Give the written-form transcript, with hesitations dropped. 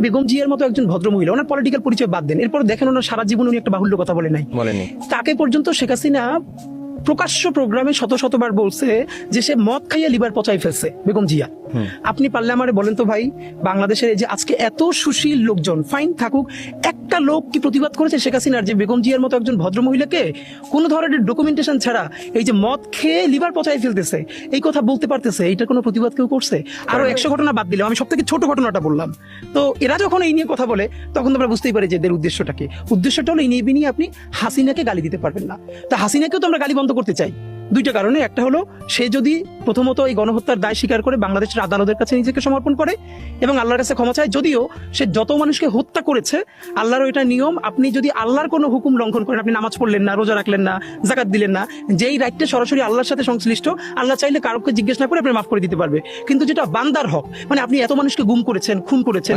বেগম জিয়ার মতো একজন ভদ্রমহিলা, ওনার পলিটিক্যাল পরিচয় বাদ দেন, এরপর দেখেন ওনার সারা জীবন উনি একটা বাহুল্য কথা বলে নাই, তাকে পর্যন্ত শেখ হাসিনা প্রকাশ্য প্রোগ্রামে শতবার বলছে যে সে মদ খাইয়া লিভার পচাই ফেলছে বেগম জিয়া। আপনি পারলে আমারে বলেন তো ভাই, বাংলাদেশের এই যে আজকে এত সুশীল লোকজন, ফাইন থাকুক, একটা লোক কি প্রতিবাদ করেছে শেখ হাসিনার যে বেগম জিয়ার মতো একজন ভদ্রমহিলাকে কোন ধরনের ডকুমেন্টেশন ছাড়া এই যে মদ খেয়ে লিভার পচাই ফেলতেছে এই কথা বলতে পারতেছে, এইটা কোনো প্রতিবাদ কেউ করছে? আরো 100 ঘটনা বাদ দিলে আমি সব থেকে ছোট ঘটনাটা বললাম। তো এরা যখন এই নিয়ে কথা বলে তখন তোমরা বুঝতেই পারি যে এদের উদ্দেশ্যটা কি। উদ্দেশ্যটা হলো এই নিয়ে আপনি হাসিনাকে গালি দিতে পারবেন না। তা হাসিনাকেও তো আমরা গালি বন্ধ করতে চাই দুইটা কারণে। একটা হলো সে যদি প্রথমত এই গণহত্যার দায় স্বীকার করে বাংলাদেশের আদালতের কাছে নিজেকে সমর্পণ করে এবং আল্লাহর কাছে ক্ষমা চায়, যদিও সে যত মানুষকে হত্যা করেছে আল্লাহর এটা নিয়ম, আপনি যদি আল্লাহর কোনো হুকুম লঙ্ঘন করেন, আপনি নামাজ পড়লেন না, রোজা রাখলেন না, জাকাত দিলেন না, যেই রাইটটা সরাসরি আল্লাহর সাথে সংশ্লিষ্ট, আল্লাহ চাইলে কারোকে জিজ্ঞেস না করে আপনি মাফ করে দিতে পারবে। কিন্তু যেটা বান্দার হক, মানে আপনি এত মানুষকে গুম করেছেন, খুন করেছেন,